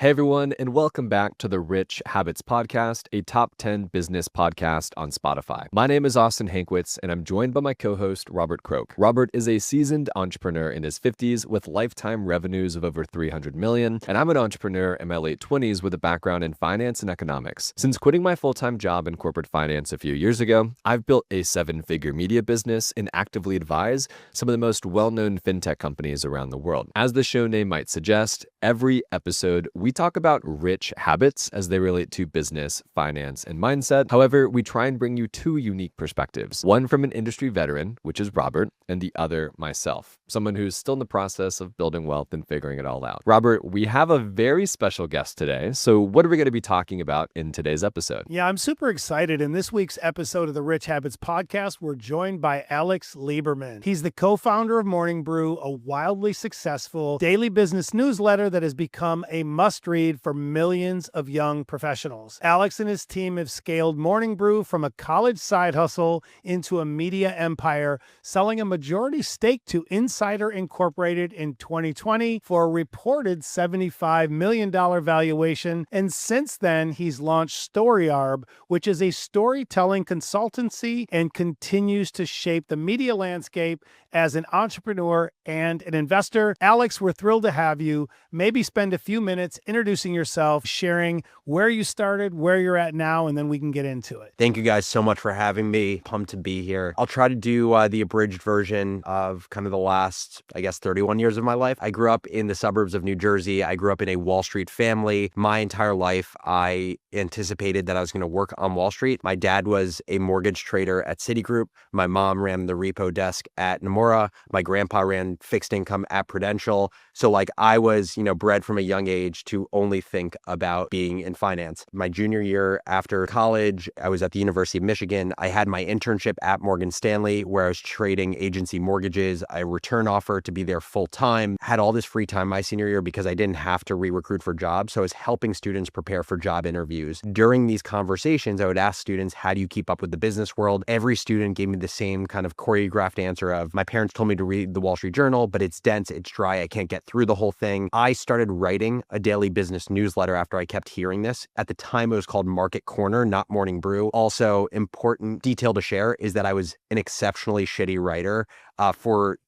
Hey everyone, and welcome back to the Rich Habits Podcast, a top 10 business podcast on Spotify. My name is Austin Hankwitz, and I'm joined by my co-host, Robert Croak. Robert is a seasoned entrepreneur in his 50s with lifetime revenues of over $300 million, and I'm an entrepreneur in my late 20s with a background in finance and economics. Since quitting my full-time job in corporate finance a few years ago, I've built a seven-figure media business and actively advise some of the most well-known fintech companies around the world. As the show name might suggest, every episode we talk about rich habits as they relate to business, finance, and mindset. However, we try and bring you two unique perspectives, one from an industry veteran, which is Robert, and the other myself, someone who's still in the process of building wealth and figuring it all out. Robert, we have a very special guest today. So what are we going to be talking about in today's episode? Yeah, I'm super excited. In this week's episode of the Rich Habits Podcast, we're joined by Alex Lieberman. He's the co-founder of Morning Brew, a wildly successful daily business newsletter that has become a must-read for millions of young professionals. Alex and his team have scaled Morning Brew from a college side hustle into a media empire, selling a majority stake to Insider Incorporated in 2020 for a reported $75 million valuation. And since then, he's launched StoryArb, which is a storytelling consultancy and continues to shape the media landscape as an entrepreneur and an investor. Alex, we're thrilled to have you. Maybe spend a few minutes introducing yourself, sharing where you started, where you're at now, and then we can get into it. Thank you guys so much for having me. Pumped to be here. I'll try to do the abridged version of kind of the last, 31 years of my life. I grew up in the suburbs of New Jersey. I grew up in a Wall Street family. My entire life, I anticipated that I was going to work on Wall Street. My dad was a mortgage trader at Citigroup. My mom ran the repo desk at Nomura. My grandpa ran fixed income at Prudential. So I was, bred from a young age to only think about being in finance. My junior year after college, I was at the University of Michigan. I had my internship at Morgan Stanley where I was trading agency mortgages. I return offer to be there full time. Had all this free time my senior year because I didn't have to re-recruit for jobs. So I was helping students prepare for job interviews. During these conversations, I would ask students, how do you keep up with the business world? Every student gave me the same kind of choreographed answer of, my parents told me to read the Wall Street Journal, but it's dense, it's dry, I can't get through the whole thing. I started writing a daily business newsletter after I kept hearing this. At the time, it was called Market Corner, not Morning Brew. Also, important detail to share is that I was an exceptionally shitty writer for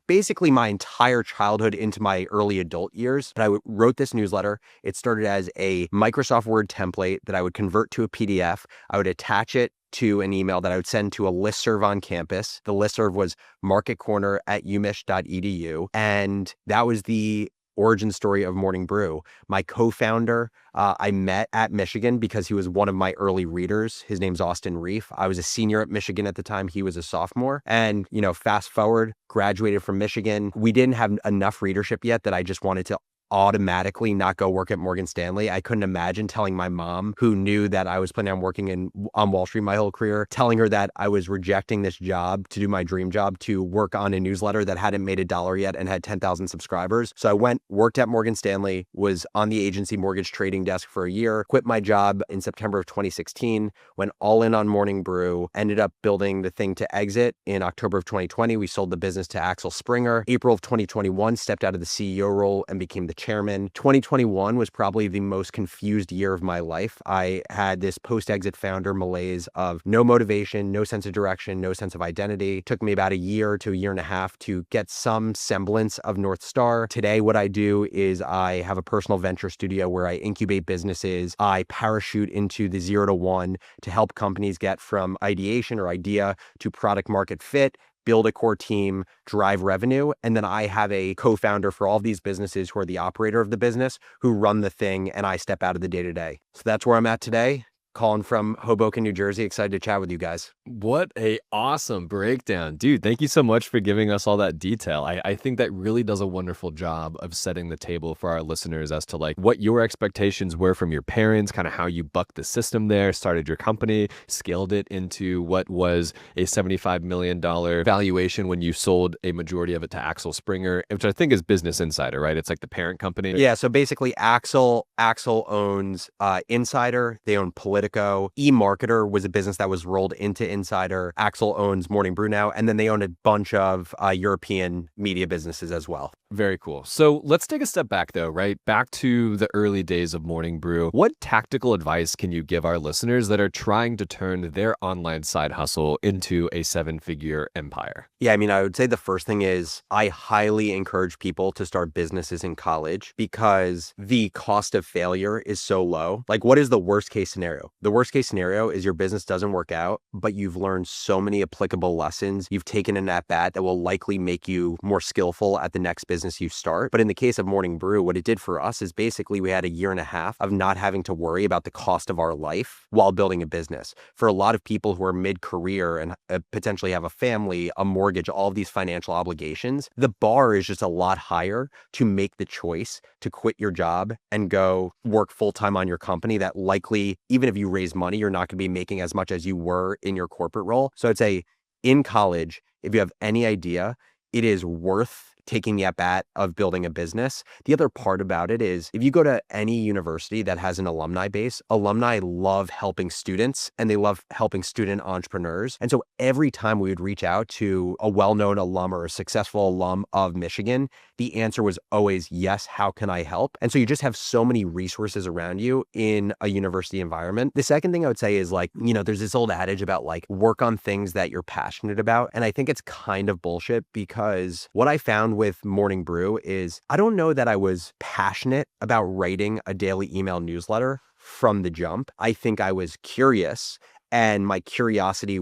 basically my entire childhood into my early adult years. But I wrote this newsletter. It started as a Microsoft Word template that I would convert to a PDF. I would attach it to an email that I would send to a listserv on campus. The listserv was marketcorner@umich.edu. And that was the origin story of Morning Brew. My co-founder, I met at Michigan because he was one of my early readers. His name's Austin Reef. I was a senior at Michigan at the time. He was a sophomore. And, fast forward, graduated from Michigan. We didn't have enough readership yet that I just wanted to automatically not go work at Morgan Stanley. I couldn't imagine telling my mom, who knew that I was planning on working on Wall Street my whole career, telling her that I was rejecting this job to do my dream job, to work on a newsletter that hadn't made $1 yet and had 10,000 subscribers. So I worked at Morgan Stanley, was on the agency mortgage trading desk for a year, quit my job in September of 2016, went all in on Morning Brew, ended up building the thing to exit in October of 2020. We sold the business to Axel Springer. April of 2021, stepped out of the CEO role and became the chairman. 2021 was probably the most confused year of my life. I had this post-exit founder malaise of no motivation, no sense of direction, no sense of identity. It took me about a year to a year and a half to get some semblance of North Star. Today, what I do is I have a personal venture studio where I incubate businesses. I parachute into the 0 to 1 to help companies get from ideation or idea to product market fit, build a core team, drive revenue. And then I have a co-founder for all of these businesses who are the operator of the business, who run the thing, and I step out of the day-to-day. So that's where I'm at today. Calling from Hoboken, New Jersey. Excited to chat with you guys. What a awesome breakdown. Dude, thank you so much for giving us all that detail. I think that really does a wonderful job of setting the table for our listeners as to what your expectations were from your parents, kind of how you bucked the system there, started your company, scaled it into what was a $75 million valuation when you sold a majority of it to Axel Springer, which I think is Business Insider, right? It's like the parent company. Yeah, so basically Axel owns Insider. They own Politico. Politico. eMarketer was a business that was rolled into Insider. Axel owns Morning Brew now, and then they own a bunch of European media businesses as well. Very cool. So let's take a step back though, right? Back to the early days of Morning Brew. What tactical advice can you give our listeners that are trying to turn their online side hustle into a 7-figure empire? Yeah, I mean, I would say the first thing is I highly encourage people to start businesses in college because the cost of failure is so low. Like, what is the worst case scenario? The worst case scenario is your business doesn't work out, but you've learned so many applicable lessons. You've taken an at-bat that will likely make you more skillful at the next business you start. But in the case of Morning Brew, what it did for us is basically we had a year and a half of not having to worry about the cost of our life while building a business. For a lot of people who are mid-career and potentially have a family, a mortgage, all of these financial obligations, the bar is just a lot higher to make the choice to quit your job and go work full-time on your company that likely, even if you raise money, you're not going to be making as much as you were in your corporate role. So I'd say in college, if you have any idea, it is worth taking the at-bat of building a business. The other part about it is if you go to any university that has an alumni base, alumni love helping students and they love helping student entrepreneurs. And so every time we would reach out to a well-known alum or a successful alum of Michigan, the answer was always, yes, how can I help? And so you just have so many resources around you in a university environment. The second thing I would say is there's this old adage about work on things that you're passionate about. And I think it's kind of bullshit because what I found with Morning Brew is I don't know that I was passionate about writing a daily email newsletter from the jump. I think I was curious. And my curiosity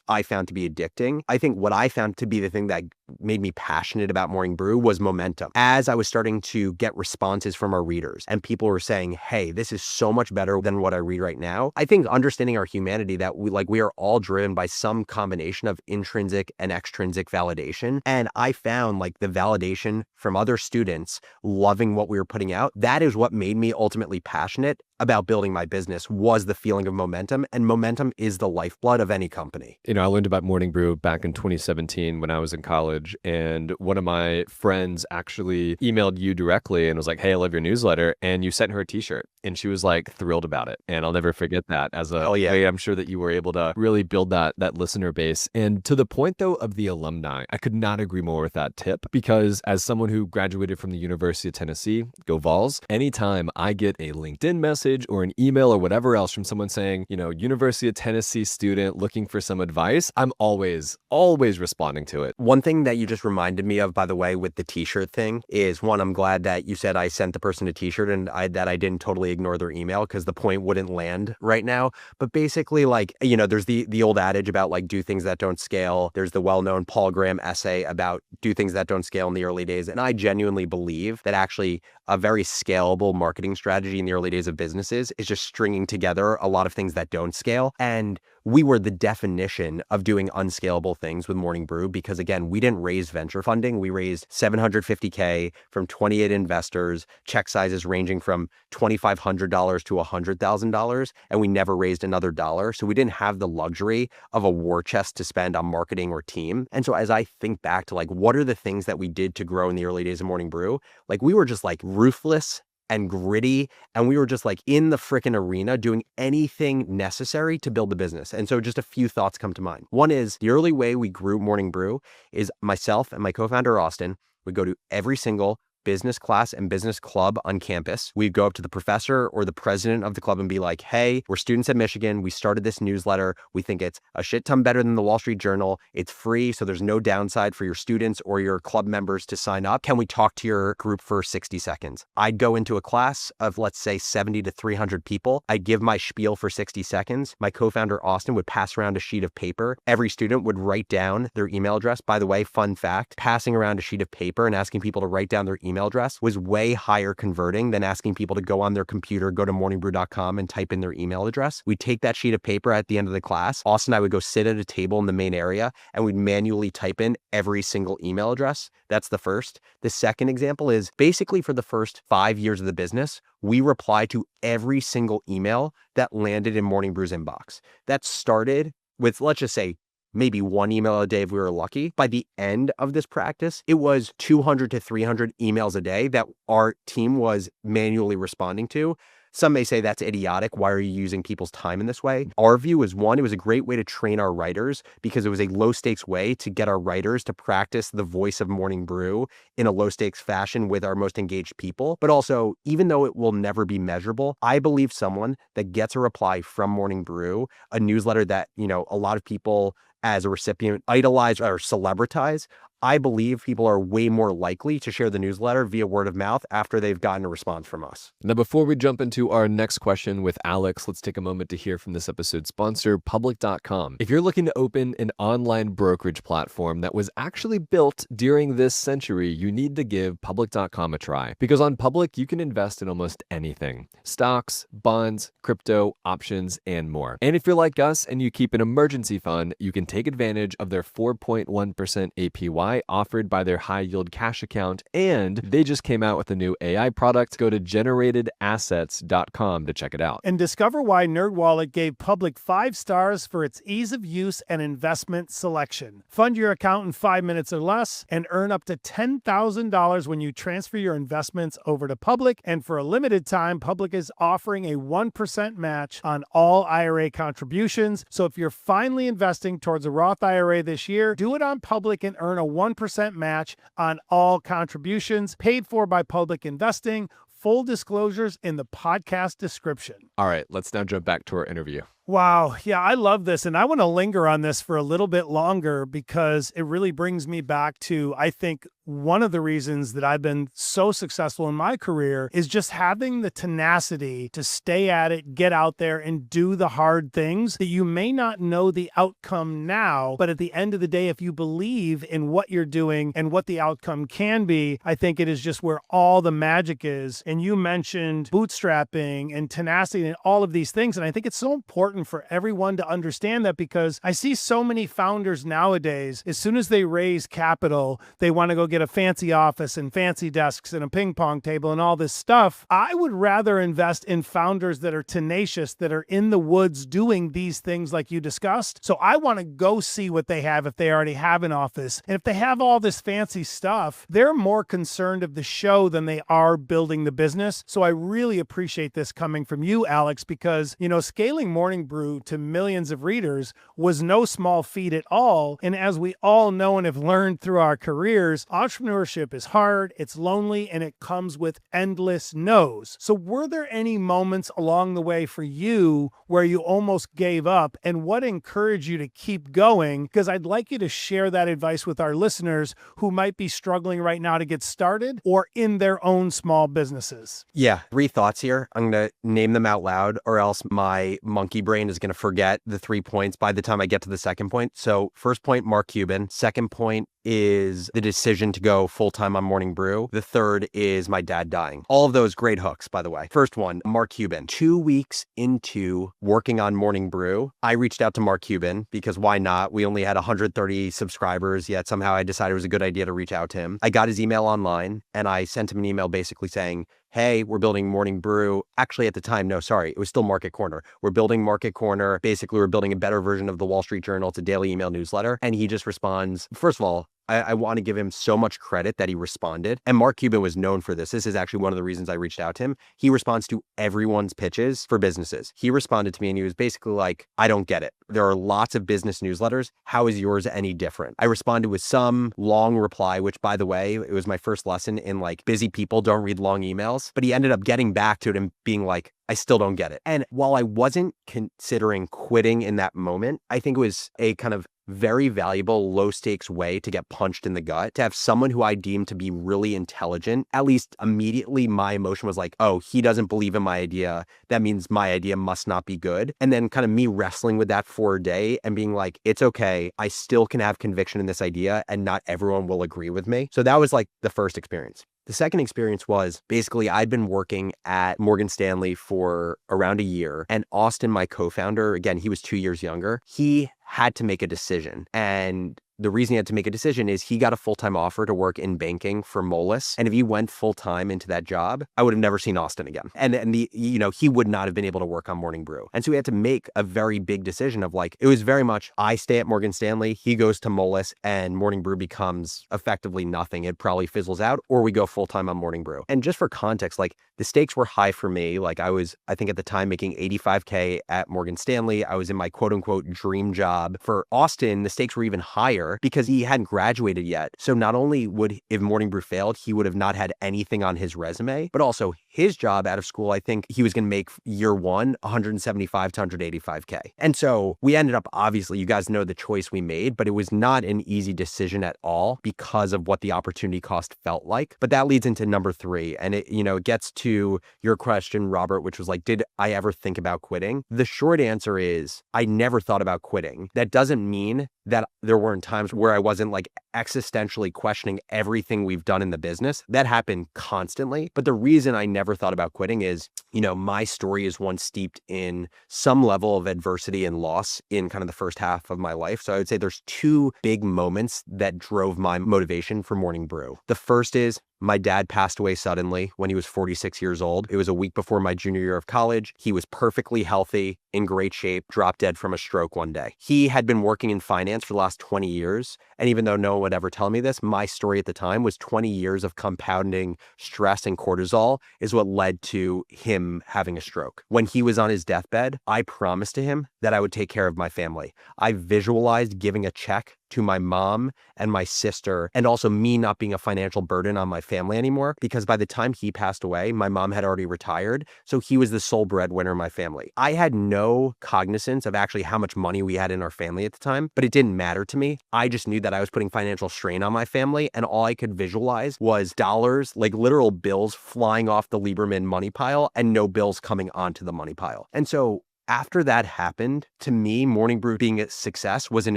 I found to be addicting. I think what I found to be the thing that made me passionate about Morning Brew was momentum. As I was starting to get responses from our readers and people were saying, hey, this is so much better than what I read right now. I think understanding our humanity that we are all driven by some combination of intrinsic and extrinsic validation. And I found the validation from other students loving what we were putting out. That is what made me ultimately passionate about building my business was the feeling of momentum, and momentum is the lifeblood of any company. I learned about Morning Brew back in 2017 when I was in college, and one of my friends actually emailed you directly and was like, hey, I love your newsletter, and you sent her a t-shirt, and she was thrilled about it. And I'll never forget that I'm sure that you were able to really build that listener base. And to the point though of the alumni, I could not agree more with that tip, because as someone who graduated from the University of Tennessee, go Vols, anytime I get a LinkedIn message or an email or whatever else from someone saying, University of Tennessee student looking for some advice, I'm always responding to it. One thing that you just reminded me of, by the way, with the t-shirt thing is one, I'm glad that you said I sent the person a t-shirt and that I didn't totally ignore their email because the point wouldn't land right now. But basically there's the old adage about do things that don't scale. There's the well-known Paul Graham essay about do things that don't scale in the early days. And I genuinely believe that actually a very scalable marketing strategy in the early days of businesses is just stringing together a lot of things that don't scale. And we were the definition of doing unscalable things with Morning Brew because, again, we didn't raise venture funding. We raised $750K from 28 investors, check sizes ranging from $2,500 to $100,000, and we never raised another dollar. So we didn't have the luxury of a war chest to spend on marketing or team. And so as I think back to what are the things that we did to grow in the early days of Morning Brew, we were just ruthless and gritty, and we were just in the frickin' arena doing anything necessary to build the business. And so just a few thoughts come to mind. One is the early way we grew Morning Brew is myself and my co-founder Austin would go to every single business class and business club on campus. We'd go up to the professor or the president of the club and be like, hey, we're students at Michigan. We started this newsletter. We think it's a shit ton better than the Wall Street Journal. It's free, so there's no downside for your students or your club members to sign up. Can we talk to your group for 60 seconds? I'd go into a class of, let's say, 70 to 300 people. I'd give my spiel for 60 seconds. My co-founder, Austin, would pass around a sheet of paper. Every student would write down their email address. By the way, fun fact, passing around a sheet of paper and asking people to write down their email address was way higher converting than asking people to go on their computer, go to morningbrew.com and type in their email address. We'd take that sheet of paper at the end of the class. Austin and I would go sit at a table in the main area and we'd manually type in every single email address. That's the first. The second example is basically for the first 5 years of the business, we replied to every single email that landed in Morning Brew's inbox. That started with, let's just say, maybe one email a day if we were lucky. By the end of this practice, it was 200 to 300 emails a day that our team was manually responding to. Some may say that's idiotic. Why are you using people's time in this way? Our view is, one, it was a great way to train our writers because it was a low stakes way to get our writers to practice the voice of Morning Brew in a low stakes fashion with our most engaged people. But also, even though it will never be measurable, I believe someone that gets a reply from Morning Brew, a newsletter that, a lot of people as a recipient idolize or celebritize, I believe people are way more likely to share the newsletter via word of mouth after they've gotten a response from us. Now, before we jump into our next question with Alex, let's take a moment to hear from this episode's sponsor, Public.com. If you're looking to open an online brokerage platform that was actually built during this century, you need to give Public.com a try. Because on Public, you can invest in almost anything: stocks, bonds, crypto, options, and more. And if you're like us and you keep an emergency fund, you can take advantage of their 4.1% APY offered by their high yield cash account, and they just came out with a new AI product. Go to generatedassets.com to check it out. And discover why NerdWallet gave Public 5 stars for its ease of use and investment selection. Fund your account in 5 minutes or less and earn up to $10,000 when you transfer your investments over to Public. And for a limited time, Public is offering a 1% match on all IRA contributions. So if you're finally investing towards a Roth IRA this year, do it on Public and earn a 1% match on all contributions, paid for by Public Investing. Full disclosures in the podcast description. All right, let's now jump back to our interview. Wow. Yeah, I love this. And I want to linger on this for a little bit longer because it really brings me back to, I think, one of the reasons that I've been so successful in my career is just having the tenacity to stay at it, get out there and do the hard things that you may not know the outcome now. But at the end of the day, if you believe in what you're doing and what the outcome can be, I think it is just where all the magic is. And you mentioned bootstrapping and tenacity and all of these things. And I think it's so important for everyone to understand that, because I see so many founders nowadays, as soon as they raise capital, they want to go get a fancy office and fancy desks and a ping pong table and all this stuff. I would rather invest in founders that are tenacious, that are in the woods doing these things like you discussed. So I want to go see what they have if they already have an office. And if they have all this fancy stuff, they're more concerned of the show than they are building the business. So I really appreciate this coming from you, Alex, because, scaling Morning Brew to millions of readers was no small feat at all. And as we all know and have learned through our careers, entrepreneurship is hard, it's lonely, and it comes with endless no's. So were there any moments along the way for you where you almost gave up, and what encouraged you to keep going? Because I'd like you to share that advice with our listeners who might be struggling right now to get started or in their own small businesses. Yeah, 3 thoughts here. I'm going to name them out loud or else my monkey brain is going to forget the 3 points by the time I get to the second point. So first point, Mark Cuban. Second point is the decision to go full-time on Morning Brew. The third is my dad dying. All of those great hooks, by the way. First one, Mark Cuban. 2 weeks into working on Morning Brew, I reached out to Mark Cuban because why not? We only had 130 subscribers, yet somehow I decided it was a good idea to reach out to him. I got his email online and I sent him an email basically saying, hey, we're building Morning Brew. Actually, at the time, no, sorry, it was still Market Corner. We're building Market Corner. Basically, we're building a better version of the Wall Street Journal. It's a daily email newsletter. And he just responds, first of all, I want to give him so much credit that he responded. And Mark Cuban was known for this. This is actually one of the reasons I reached out to him. He responds to everyone's pitches for businesses. He responded to me and he was basically like, I don't get it. There are lots of business newsletters. How is yours any different? I responded with some long reply, which by the way, it was my first lesson in busy people don't read long emails. But he ended up getting back to it and being like, I still don't get it. And while I wasn't considering quitting in that moment, I think it was a kind of very valuable, low stakes way to get punched in the gut, to have someone who I deemed to be really intelligent. At least immediately my emotion was like, oh, he doesn't believe in my idea. That means my idea must not be good. And then kind of me wrestling with that for a day and being like, it's okay. I still can have conviction in this idea and not everyone will agree with me. So that was the first experience. The second experience was basically I'd been working at Morgan Stanley for around a year, and Austin, my co-founder, again, he was 2 years younger. He had to make a decision. And the reason he had to make a decision is he got a full-time offer to work in banking for Moelis. And if he went full-time into that job, I would have never seen Austin again. And he would not have been able to work on Morning Brew. And so he had to make a very big decision of like, it was very much, I stay at Morgan Stanley, he goes to Moelis, and Morning Brew becomes effectively nothing. It probably fizzles out, or we go full-time on Morning Brew. And just for context, like the stakes were high for me. Like I think at the time making $85K at Morgan Stanley. I was in my quote unquote dream job. For Austin, the stakes were even higher because he hadn't graduated yet. So not only would, if Morning Brew failed, he would have not had anything on his resume, but also his job out of school, I think he was going to make year one, 175 to 185K. And so we ended up, obviously, you guys know the choice we made, but it was not an easy decision at all because of what the opportunity cost felt like. But that leads into number 3. And it gets to your question, Robert, which was like, did I ever think about quitting? The short answer is I never thought about quitting. That doesn't mean that there weren't times where I wasn't like existentially questioning everything we've done in the business. That happened constantly. But the reason I never thought about quitting is, my story is one steeped in some level of adversity and loss in kind of the first half of my life. So I would say there's 2 big moments that drove my motivation for Morning Brew. The first is my dad passed away suddenly when he was 46 years old. It was a week before my junior year of college. He was perfectly healthy, in great shape, dropped dead from a stroke one day. He had been working in finance for the last 20 years. And even though no one would ever tell me this, my story at the time was 20 years of compounding stress and cortisol is what led to him having a stroke. When he was on his deathbed, I promised to him that I would take care of my family. I visualized giving a check to my mom and my sister, and also me not being a financial burden on my family anymore, because by the time he passed away, my mom had already retired. So he was the sole breadwinner in my family. I had no cognizance of actually how much money we had in our family at the time, but it didn't matter to me. I just knew that I was putting financial strain on my family, and all I could visualize was dollars, like literal bills flying off the Lieberman money pile and no bills coming onto the money pile. And so after that happened, to me, Morning Brew being a success was an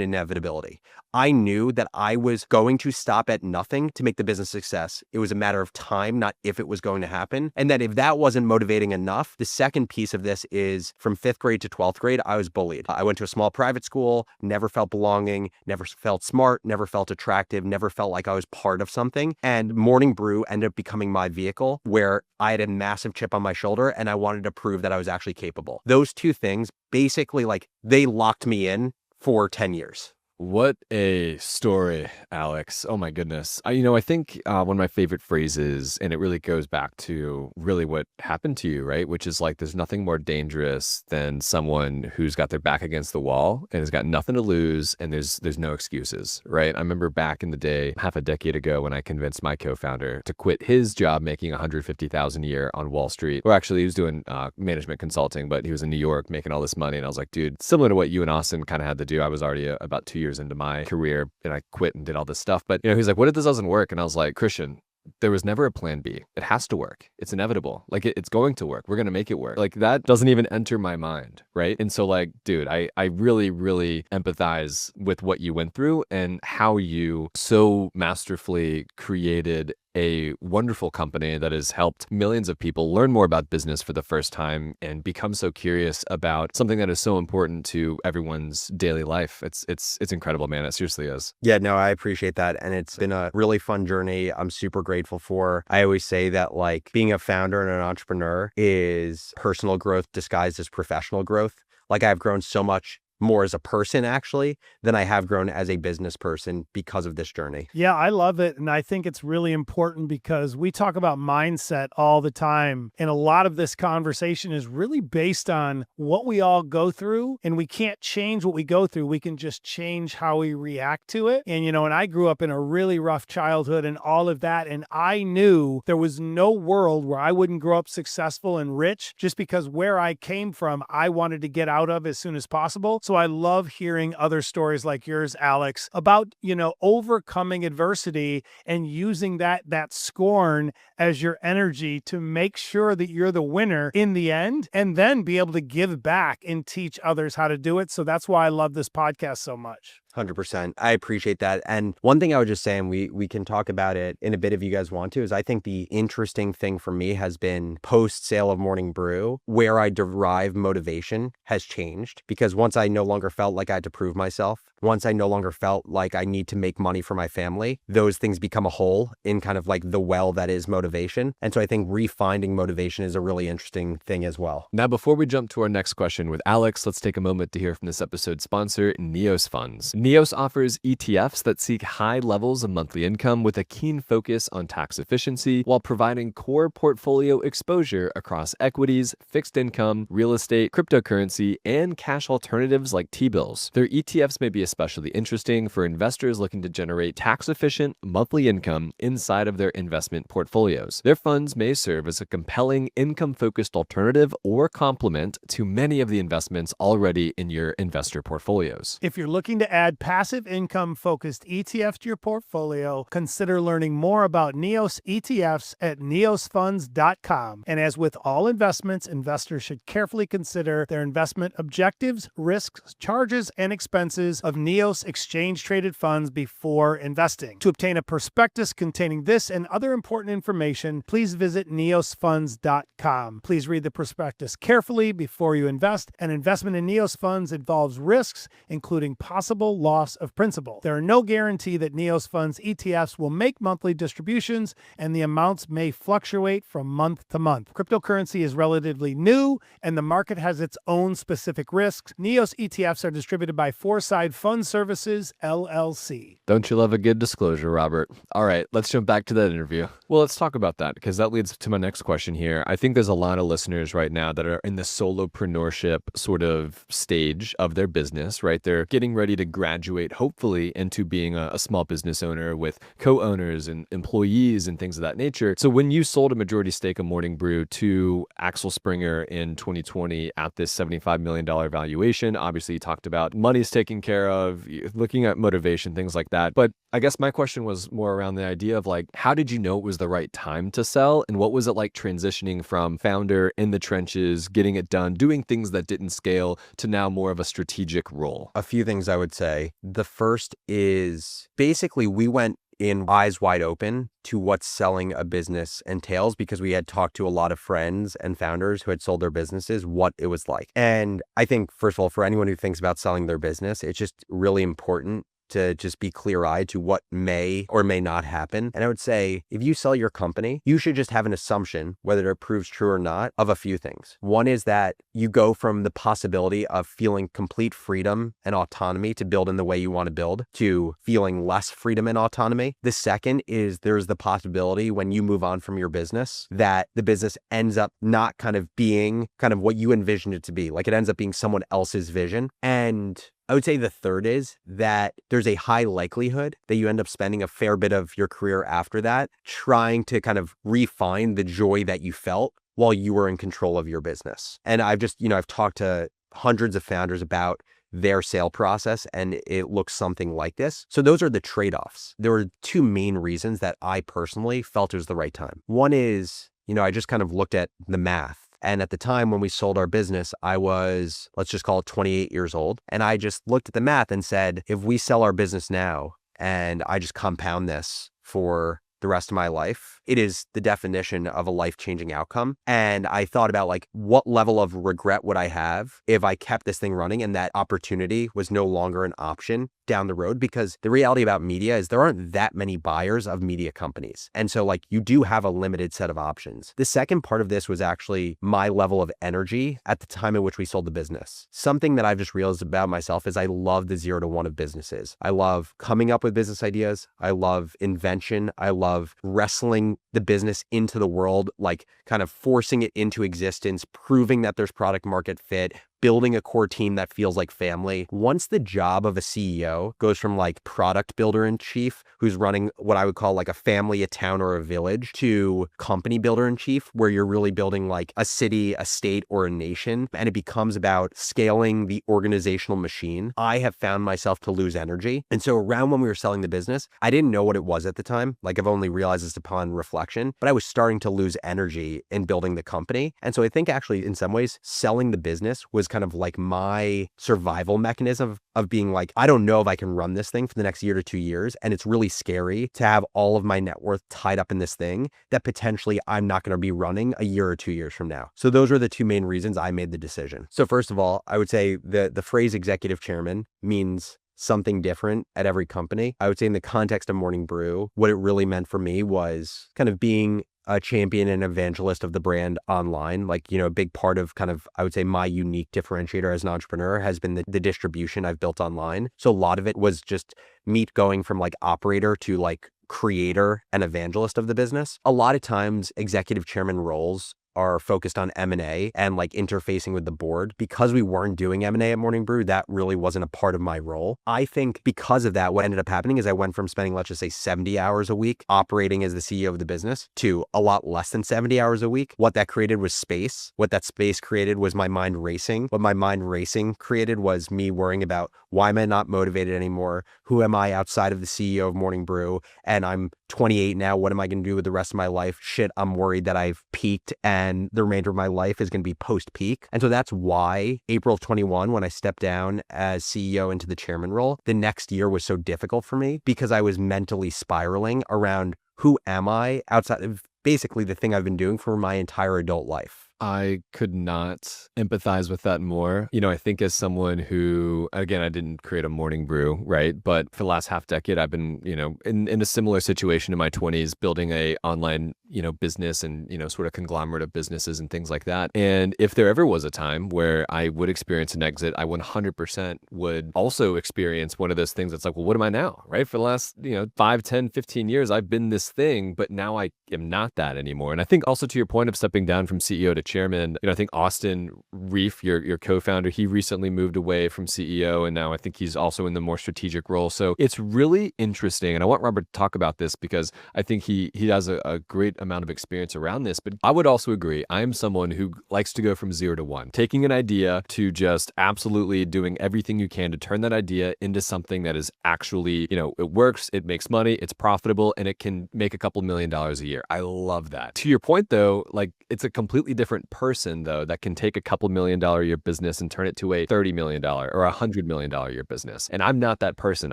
inevitability. I knew that I was going to stop at nothing to make the business success. It was a matter of time, not if it was going to happen. And that if that wasn't motivating enough, the second piece of this is from 5th grade to 12th grade, I was bullied. I went to a small private school, never felt belonging, never felt smart, never felt attractive, never felt like I was part of something. And Morning Brew ended up becoming my vehicle where I had a massive chip on my shoulder and I wanted to prove that I was actually capable. Those 2 things basically they locked me in for 10 years. What a story, Alex. Oh my goodness. I think one of my favorite phrases, and it really goes back to really what happened to you, right? Which is like, there's nothing more dangerous than someone who's got their back against the wall and has got nothing to lose, and there's no excuses, right? I remember back in the day, half a decade ago, when I convinced my co-founder to quit his job making $150,000 a year on Wall Street. Or actually, he was doing management consulting, but he was in New York making all this money. And I was like, dude, similar to what you and Austin kind of had to do. I was already about 2 years into my career and I quit and did all this stuff. But he's like, what if this doesn't work? And I was like, Christian, there was never a plan B. It has to work. It's inevitable. Like it's going to work. We're going to make it work. Like that doesn't even enter my mind. Right. And so like, dude, I really, really empathize with what you went through and how you so masterfully created a wonderful company that has helped millions of people learn more about business for the first time and become so curious about something that is so important to everyone's daily life. It's incredible, man. It seriously is. Yeah, no, I appreciate that. And it's been a really fun journey. I'm super grateful for. I always say that like being a founder and an entrepreneur is personal growth disguised as professional growth. Like I've grown so much more as a person actually than I have grown as a business person because of this journey. Yeah, I love it. And I think it's really important because we talk about mindset all the time. And a lot of this conversation is really based on what we all go through. And we can't change what we go through. We can just change how we react to it. And, and I grew up in a really rough childhood and all of that. And I knew there was no world where I wouldn't grow up successful and rich just because where I came from, I wanted to get out of as soon as possible. So I love hearing other stories like yours, Alex, about, overcoming adversity and using that scorn as your energy to make sure that you're the winner in the end, and then be able to give back and teach others how to do it. So that's why I love this podcast so much. 100%. I appreciate that. And one thing I would just say, and we can talk about it in a bit if you guys want to, is I think the interesting thing for me has been post sale of Morning Brew, where I derive motivation has changed, because once I no longer felt like I had to prove myself, once I no longer felt like I need to make money for my family, those things become a hole in kind of like the well that is motivation. And so I think refinding motivation is a really interesting thing as well. Now, before we jump to our next question with Alex, let's take a moment to hear from this episode's sponsor, Neos Funds. Neos offers ETFs that seek high levels of monthly income with a keen focus on tax efficiency while providing core portfolio exposure across equities, fixed income, real estate, cryptocurrency, and cash alternatives like T-bills. Their ETFs may be especially interesting for investors looking to generate tax-efficient monthly income inside of their investment portfolios. Their funds may serve as a compelling income-focused alternative or complement to many of the investments already in your investor portfolios. If you're looking to add passive income-focused ETFs to your portfolio, consider learning more about Neos ETFs at neosfunds.com. And as with all investments, investors should carefully consider their investment objectives, risks, charges, and expenses of Neos exchange-traded funds before investing. To obtain a prospectus containing this and other important information, please visit neosfunds.com. Please read the prospectus carefully before you invest. An investment in Neos funds involves risks, including possible loss of principal. There are no guarantee that Neos funds ETFs will make monthly distributions, and the amounts may fluctuate from month to month. Cryptocurrency is relatively new, and the market has its own specific risks. Neos ETFs are distributed by Foreside Fund Services, LLC. Don't you love a good disclosure, Robert? All right, let's jump back to that interview. Well, let's talk about that, because that leads to my next question here. I think there's a lot of listeners right now that are in the solopreneurship sort of stage of their business, right? They're getting ready to graduate, hopefully, into being a small business owner with co-owners and employees and things of that nature. So when you sold a majority stake of Morning Brew to Axel Springer in 2020 at this $75 million valuation, obviously you talked about money's taken care of, looking at motivation, things like that. But I guess my question was more around the idea of like, how did you know it was the right time to sell? And what was it like transitioning from founder in the trenches, getting it done, doing things that didn't scale, to now more of a strategic role? A few things I would say. The first is basically we went in eyes wide open to what selling a business entails, because we had talked to a lot of friends and founders who had sold their businesses, what it was like. And I think, first of all, for anyone who thinks about selling their business, it's just really important to just be clear-eyed to what may or may not happen. And I would say, if you sell your company, you should just have an assumption, whether it proves true or not, of a few things. One is that you go from the possibility of feeling complete freedom and autonomy to build in the way you want to build to feeling less freedom and autonomy. The second is there's the possibility when you move on from your business that the business ends up not kind of being kind of what you envisioned it to be. Like it ends up being someone else's vision. And I would say the third is that there's a high likelihood that you end up spending a fair bit of your career after that trying to kind of refine the joy that you felt while you were in control of your business. And I've just, I've talked to hundreds of founders about their sale process, and it looks something like this. So those are the trade-offs. There were two main reasons that I personally felt it was the right time. One is, I just kind of looked at the math. And at the time when we sold our business, I was, let's just call it 28 years old. And I just looked at the math and said, if we sell our business now and I just compound this for the rest of my life, it is the definition of a life-changing outcome. And I thought about like, what level of regret would I have if I kept this thing running and that opportunity was no longer an option down the road? Because the reality about media is there aren't that many buyers of media companies. And so like you do have a limited set of options. The second part of this was actually my level of energy at the time in which we sold the business. Something that I've just realized about myself is I love the 0 to 1 of businesses. I love coming up with business ideas. I love invention. I love wrestling the business into the world, like kind of forcing it into existence, proving that there's product market fit, building a core team that feels like family. Once the job of a CEO goes from like product builder in chief, who's running what I would call like a family, a town, or a village, to company builder in chief, where you're really building like a city, a state, or a nation, and it becomes about scaling the organizational machine, I have found myself to lose energy. And so around when we were selling the business, I didn't know what it was at the time. Like I've only realized this upon reflection, but I was starting to lose energy in building the company. And so I think actually in some ways selling the business was kind of like my survival mechanism of being like, I don't know if I can run this thing for the next year to 2 years. And it's really scary to have all of my net worth tied up in this thing that potentially I'm not going to be running a year or 2 years from now. So those are the two main reasons I made the decision. So first of all, I would say the phrase executive chairman means something different at every company. I would say in the context of Morning Brew, what it really meant for me was kind of being a champion and evangelist of the brand online. Like, a big part of kind of, I would say, my unique differentiator as an entrepreneur has been the distribution I've built online. So a lot of it was just me going from like operator to like creator and evangelist of the business. A lot of times executive chairman roles are focused on M&A and like interfacing with the board. Because we weren't doing M&A at Morning Brew, that really wasn't a part of my role. I think because of that, what ended up happening is I went from spending, let's just say 70 hours a week operating as the CEO of the business to a lot less than 70 hours a week. What that created was space. What that space created was my mind racing. What my mind racing created was me worrying about, why am I not motivated anymore? Who am I outside of the CEO of Morning Brew? And I'm 28 now. What am I going to do with the rest of my life? Shit, I'm worried that I've peaked and the remainder of my life is going to be post-peak. And so that's why April of 21, when I stepped down as CEO into the chairman role, the next year was so difficult for me because I was mentally spiraling around, who am I outside of basically the thing I've been doing for my entire adult life. I could not empathize with that more. I think as someone who, again, I didn't create a Morning Brew, right? But for the last half decade, I've been, in a similar situation in my 20s, building a online, business and, sort of conglomerate of businesses and things like that. And if there ever was a time where I would experience an exit, I 100% would also experience one of those things that's like, well, what am I now, right? For the last, 5, 10, 15 years, I've been this thing, but now I am not that anymore. And I think also to your point of stepping down from CEO to chairman, I think Austin Reef, your co-founder, he recently moved away from CEO and now I think he's also in the more strategic role. So it's really interesting. And I want Robert to talk about this because I think he has a great amount of experience around this. But I would also agree, I'm someone who likes to go from 0 to 1, taking an idea to just absolutely doing everything you can to turn that idea into something that is actually, it works, it makes money, it's profitable, and it can make a couple $1 million a year. I love that. To your point though, like it's a completely different person though that can take a couple $1 million a year business and turn it to a $30 million or $100 million a year business. And I'm not that person.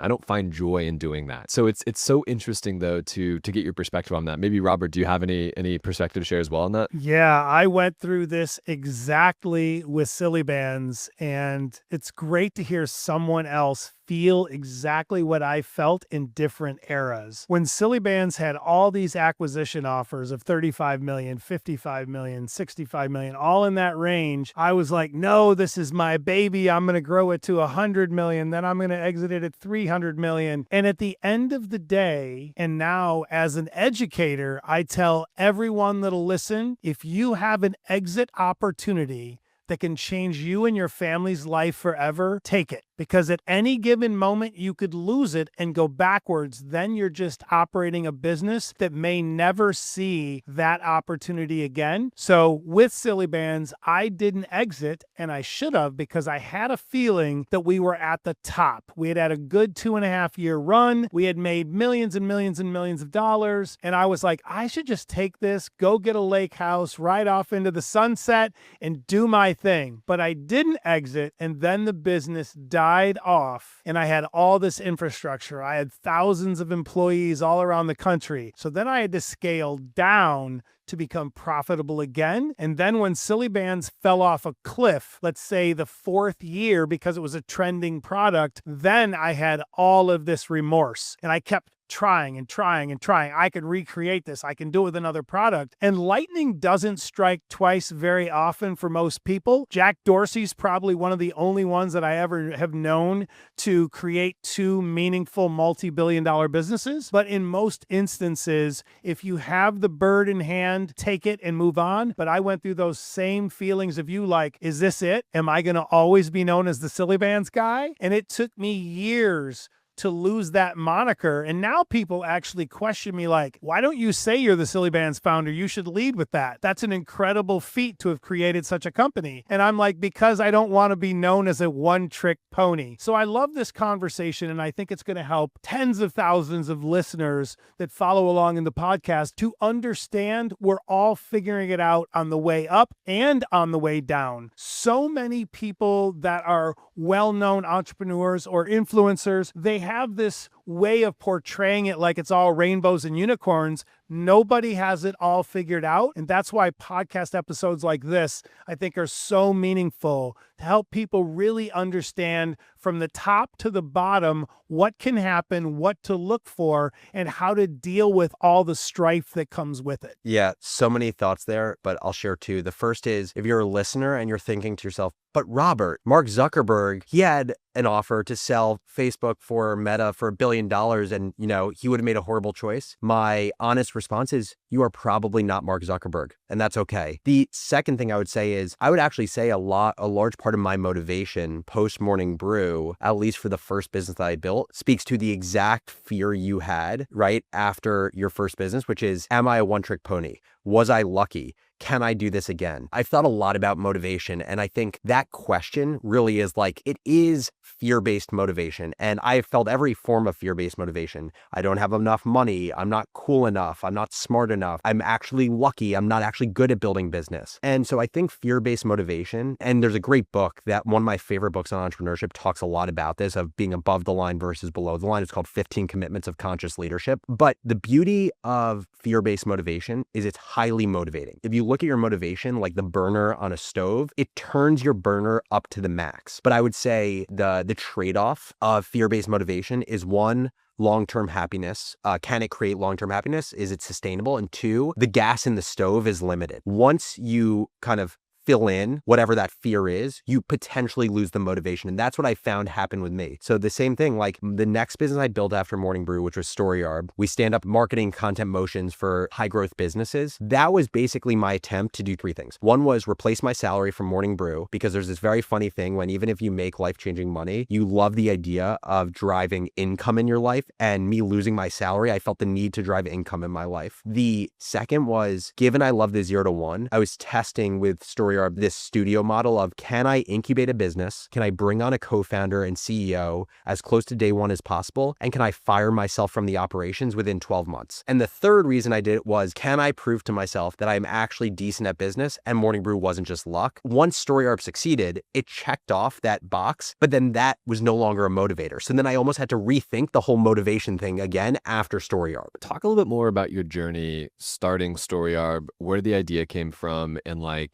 I don't find joy in doing that. So it's so interesting though to get your perspective on that. Maybe Robert, do you have any perspective to share as well on that? Yeah, I went through this exactly with Silly Bands, and it's great to hear someone else feel exactly what I felt in different eras. When Silly Bands had all these acquisition offers of 35 million, 55 million, 65 million, all in that range, I was like, no, this is my baby. I'm going to grow it to 100 million. Then I'm going to exit it at 300 million. And at the end of the day, and now as an educator, I tell everyone that'll listen, if you have an exit opportunity that can change you and your family's life forever, take it. Because at any given moment, you could lose it and go backwards. Then you're just operating a business that may never see that opportunity again. So with Silly Bands, I didn't exit, and I should have, because I had a feeling that we were at the top. We had had a good 2.5-year run. We had made millions and millions and millions of dollars. And I was like, I should just take this, go get a lake house, ride off into the sunset, and do my thing. But I didn't exit, and then the business died off, and I had all this infrastructure. I had thousands of employees all around the country. So then I had to scale down to become profitable again. And then when Silly Bands fell off a cliff, let's say the 4th year, because it was a trending product, then I had all of this remorse, and I kept trying and trying and trying. I could recreate this. I can do it with another product. And lightning doesn't strike twice very often for most people. Jack Dorsey's probably one of the only ones that I ever have known to create 2 meaningful multi-billion-dollar businesses. But in most instances, if you have the bird in hand, take it and move on. But I went through those same feelings of you, like, is this it? Am I going to always be known as the Silly Bands guy? And it took me years to lose that moniker. And now people actually question me like, why don't you say you're the Silly Band's founder? You should lead with that. That's an incredible feat to have created such a company. And I'm like, because I don't want to be known as a one-trick pony. So I love this conversation, and I think it's going to help tens of thousands of listeners that follow along in the podcast to understand we're all figuring it out on the way up and on the way down. So many people that are well-known entrepreneurs or influencers, they have this way of portraying it like it's all rainbows and unicorns. Nobody has it all figured out. And that's why podcast episodes like this, I think, are so meaningful to help people really understand from the top to the bottom what can happen, what to look for, and how to deal with all the strife that comes with it. Yeah, so many thoughts there, but I'll share two. The first is, if you're a listener and you're thinking to yourself, but Robert, Mark Zuckerberg, he had an offer to sell Facebook for Meta for $1 billion and, he would have made a horrible choice. My honest response is, you are probably not Mark Zuckerberg, and that's okay. The second thing I would say is, I would actually say a large part of my motivation post Morning Brew, at least for the first business that I built, speaks to the exact fear you had right after your first business, which is, am I a one-trick pony? Was I lucky? Can I do this again? I've thought a lot about motivation, and I think that question really is like, it is fear-based motivation. And I've felt every form of fear-based motivation. I don't have enough money. I'm not cool enough. I'm not smart enough. I'm actually lucky. I'm not actually good at building business. And so I think fear-based motivation, and there's a great book that one of my favorite books on entrepreneurship talks a lot about this, of being above the line versus below the line. It's called 15 Commitments of Conscious Leadership. But the beauty of fear-based motivation is it's highly motivating. If you look at your motivation like the burner on a stove, it turns your burner up to the max. But I would say the trade-off of fear-based motivation is, one, long-term happiness. Can it create long-term happiness? Is it sustainable? And two, the gas in the stove is limited. Once you kind of fill in whatever that fear is, you potentially lose the motivation. And that's what I found happened with me. So the same thing, like the next business I built after Morning Brew, which was StoryArb, we stand up marketing content motions for high growth businesses. That was basically my attempt to do three things. One was replace my salary from Morning Brew, because there's this very funny thing when even if you make life-changing money, you love the idea of driving income in your life. And me losing my salary, I felt the need to drive income in my life. The second was, given I love the 0 to 1, I was testing with StoryArb this studio model of, can I incubate a business? Can I bring on a co-founder and CEO as close to day one as possible? And can I fire myself from the operations within 12 months? And the third reason I did it was, can I prove to myself that I'm actually decent at business and Morning Brew wasn't just luck? Once StoryArb succeeded, it checked off that box, but then that was no longer a motivator. So then I almost had to rethink the whole motivation thing again after StoryArb. Talk a little bit more about your journey starting StoryArb, where the idea came from, and I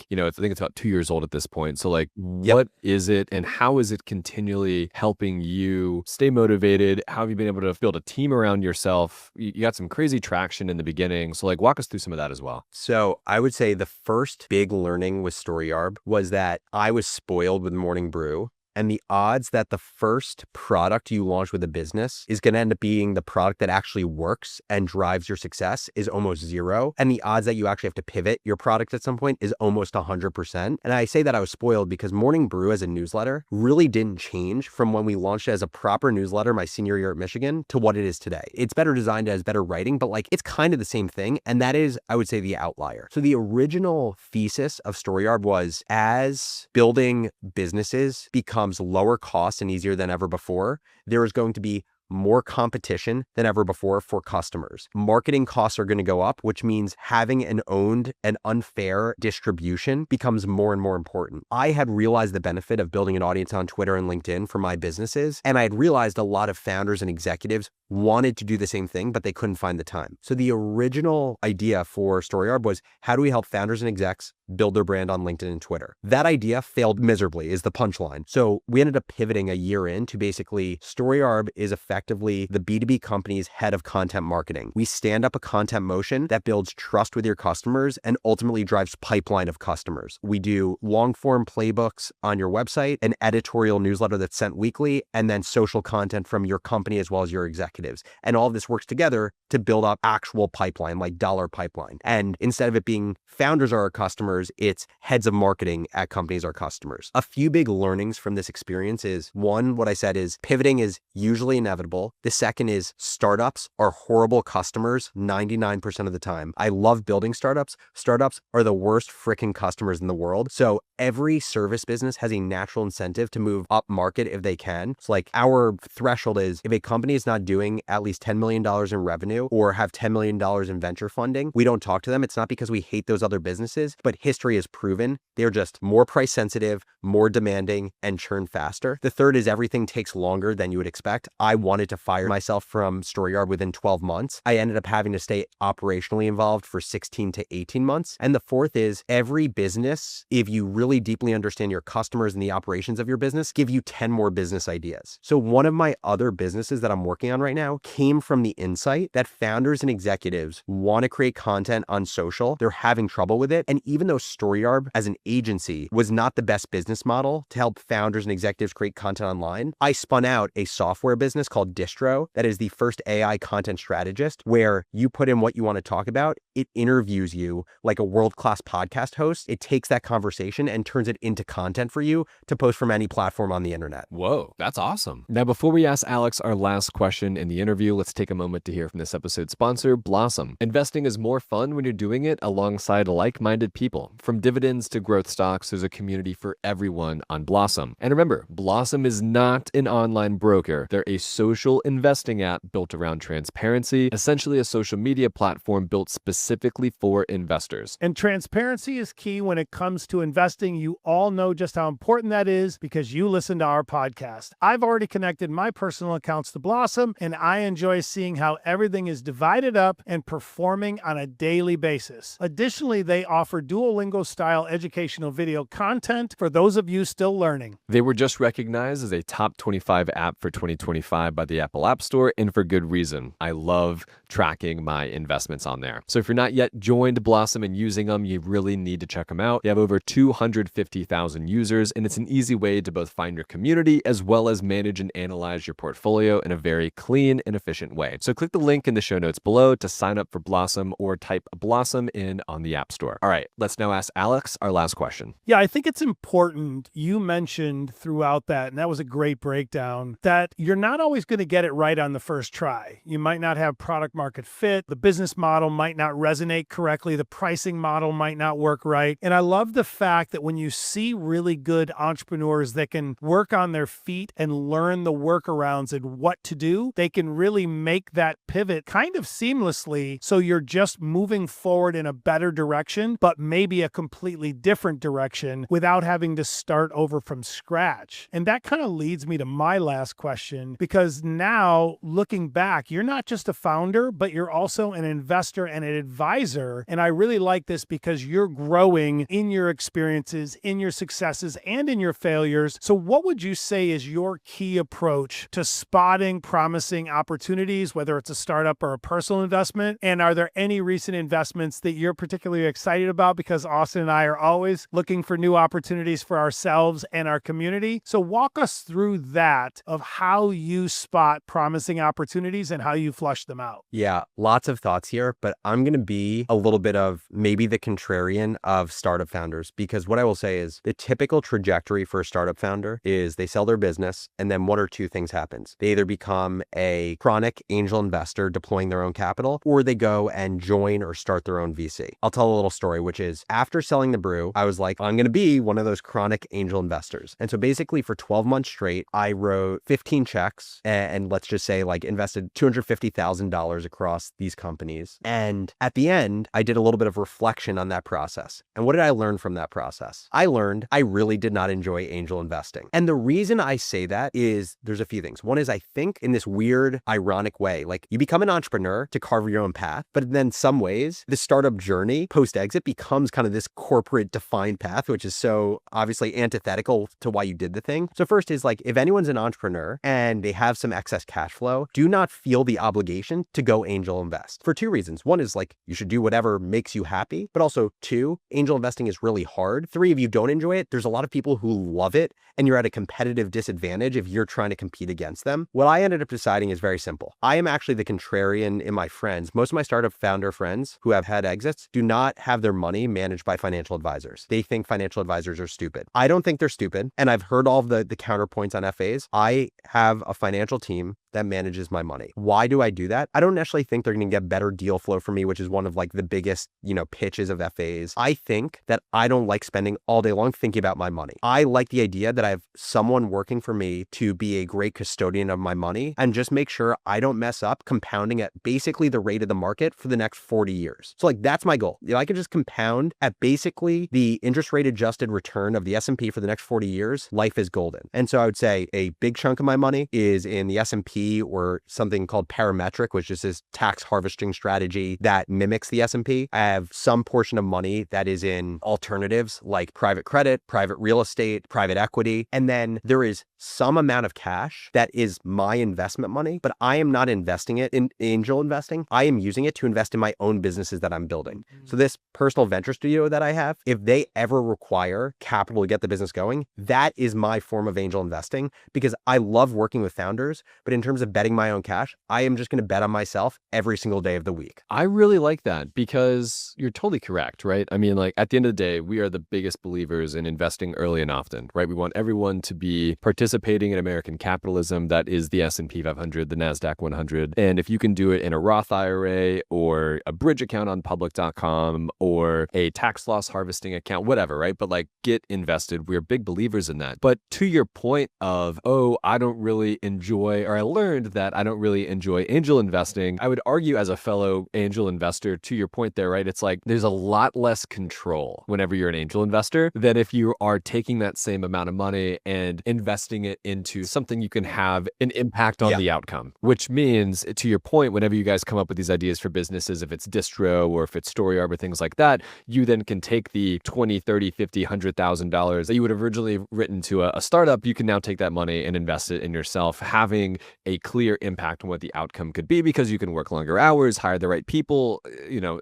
think it's about 2 years old at this point. So what is it and how is it continually helping you stay motivated? How have you been able to build a team around yourself? You got some crazy traction in the beginning. So walk us through some of that as well. So I would say the first big learning with StoryArb was that I was spoiled with Morning Brew. And the odds that the first product you launch with a business is going to end up being the product that actually works and drives your success is almost zero. And the odds that you actually have to pivot your product at some point is almost 100%. And I say that I was spoiled because Morning Brew as a newsletter really didn't change from when we launched it as a proper newsletter my senior year at Michigan to what it is today. It's better designed, it has better writing, but it's kind of the same thing. And that is, I would say, the outlier. So the original thesis of StoryArb was, as building businesses becomes lower cost and easier than ever before, there is going to be more competition than ever before for customers. Marketing costs are going to go up, which means having an owned and unfair distribution becomes more and more important. I had realized the benefit of building an audience on Twitter and LinkedIn for my businesses, and I had realized a lot of founders and executives wanted to do the same thing, but they couldn't find the time. So the original idea for StoryArb was, how do we help founders and execs build their brand on LinkedIn and Twitter? That idea failed miserably is the punchline. So we ended up pivoting a year in to basically, StoryArb is effectively the B2B company's head of content marketing. We stand up a content motion that builds trust with your customers and ultimately drives pipeline of customers. We do long form playbooks on your website, an editorial newsletter that's sent weekly, and then social content from your company as well as your executives. And all of this works together to build up actual pipeline, like dollar pipeline. And instead of it being founders are our customers, it's heads of marketing at companies are customers. A few big learnings from this experience is, one, what I said is pivoting is usually inevitable. The second is startups are horrible customers 99% of the time. I love building startups. Startups are the worst freaking customers in the world. So every service business has a natural incentive to move up market if they can. So like our threshold is if a company is not doing at least $10 million in revenue or have $10 million in venture funding, we don't talk to them. It's not because we hate those other businesses, but history has proven they're just more price sensitive, more demanding, and churn faster. The third is everything takes longer than you would expect. I wanted to fire myself from StoryYard within 12 months. I ended up having to stay operationally involved for 16 to 18 months. And the fourth is every business, if you really deeply understand your customers and the operations of your business, give you 10 more business ideas. So one of my other businesses that I'm working on right now came from the insight that founders and executives want to create content on social. They're having trouble with it. And even though StoryYard as an agency was not the best business model to help founders and executives create content online, I spun out a software business called Distro that is the first AI content strategist, where you put in what you want to talk about, it interviews you like a world-class podcast host. It takes that conversation and turns it into content for you to post from any platform on the internet. Whoa, that's awesome. Now, before we ask Alex our last question in the interview, let's take a moment to hear from this episode's sponsor, Blossom. Investing is more fun when you're doing it alongside like-minded people. From dividends to growth stocks, there's a community for everyone on Blossom. And remember, Blossom is not an online broker. They're a social investing app built around transparency, essentially a social media platform built specifically for investors. And transparency is key when it comes to investing. You all know just how important that is because you listen to our podcast. I've already connected my personal accounts to Blossom, and I enjoy seeing how everything is divided up and performing on a daily basis. Additionally, they offer Duolingo-style educational video content for those of you still learning. They were just recognized as a top 25 app for 2025 by the Apple App Store, and for good reason. I love tracking my investments on there. So if you're not yet joined Blossom and using them, you really need to check them out. They have over 250,000 users, and it's an easy way to both find your community as well as manage and analyze your portfolio in a very clean and efficient way. So click the link in the show notes below to sign up for Blossom or type Blossom in on the App Store. All right, let's now ask Alex our last question. Yeah, I think it's important. You mentioned throughout that, and that was a great breakdown, that you're not always going to get it right on the first try. You might not have product market fit. The business model might not resonate correctly. The pricing model might not work right. And I love the fact that when you see really good entrepreneurs that can work on their feet and learn the workarounds and what to do, they can really make that pivot kind of seamlessly. So you're just moving forward in a better direction, but maybe a completely different direction without having to start over from scratch. And that kind of leads me to my last question, because now looking back, you're not just a founder, but you're also an investor and an advisor. And I really like this because you're growing in your experiences, in your successes, and in your failures. So what would you say is your key approach to spotting promising opportunities, whether it's a startup or a personal investment? And are there any recent investments that you're particularly excited about? Because Austin and I are always looking for new opportunities for ourselves and our community. So walk us through that of how you spot promising opportunities and how you flush them out. Yeah, lots of thoughts here, but I'm going to be a little bit of maybe the contrarian of startup founders, because what I will say is the typical trajectory for a startup founder is they sell their business and then one or two things happens. They either become a chronic angel investor deploying their own capital, or they go and join or start their own VC. I'll tell a little story, which is after selling the brew, I was like, I'm going to be one of those chronic angel investors. And so basically for 12 months straight, I wrote 15 checks and let's just say like invested $250,000 across these companies. And at the end, I did a little bit of reflection on that process. And what did I learn from that process? I learned I really did not enjoy angel investing. And the reason I say that is there's a few things. One is I think in this weird, ironic way, like you become an entrepreneur to carve your own path, but then some ways the startup journey post-exit becomes kind of this corporate defined path, which is so obviously antithetical to why you did the thing. So first is like, if anyone's an entrepreneur and they have some excess cash flow, do not feel the obligation to go angel invest for two reasons. One is like, you should do whatever makes you happy, but also two, angel investing is really hard. Three, if you don't enjoy it, there's a lot of people who love it and you're at a competitive disadvantage if you're trying to compete against them. What I ended up deciding is very simple. I am actually the contrarian contrarian in my friends. Most of my startup founder friends who have had exits do not have their money managed by financial advisors. They think financial advisors are stupid. I don't think they're stupid. And I've heard all of the counterpoints on FAs. I have a financial team that manages my money. Why do I do that? I don't necessarily think they're going to get better deal flow from me, which is one of like the biggest, pitches of FAs. I think that I don't like spending all day long thinking about my money. I like the idea that I have someone working for me to be a great custodian of my money and just make sure I don't mess up compounding at basically the rate of the market for the next 40 years. So like that's my goal. If I could just compound at basically the interest rate adjusted return of the S&P for the next 40 years, life is golden. And so I would say a big chunk of my money is in the S&P or something called parametric, which is this tax harvesting strategy that mimics the S&P. I have some portion of money that is in alternatives like private credit, private real estate, private equity. And then there is some amount of cash that is my investment money, but I am not investing it in angel investing. I am using it to invest in my own businesses that I'm building. So this personal venture studio that I have, if they ever require capital to get the business going, that is my form of angel investing because I love working with founders. But in terms of betting my own cash, I am just going to bet on myself every single day of the week. I really like that because you're totally correct, right? I mean, like at the end of the day, we are the biggest believers in investing early and often, right? We want everyone to be participating in American capitalism. That is the S&P 500, the NASDAQ 100. And if you can do it in a Roth IRA or a bridge account on public.com or a tax loss harvesting account, whatever, right? But like get invested. We're big believers in that. But to your point of, I don't really enjoy, or I learned that I don't really enjoy angel investing. I would argue as a fellow angel investor, to your point there, right? It's like there's a lot less control whenever you're an angel investor than if you are taking that same amount of money and investing it into something you can have an impact on the outcome, which means, to your point, whenever you guys come up with these ideas for businesses, if it's distro or if it's StoryArb or things like that, you then can take the $20, $30, $50, $100,000 that you would have originally written to a startup. You can now take that money and invest it in yourself, having a clear impact on what the outcome could be because you can work longer hours, hire the right people,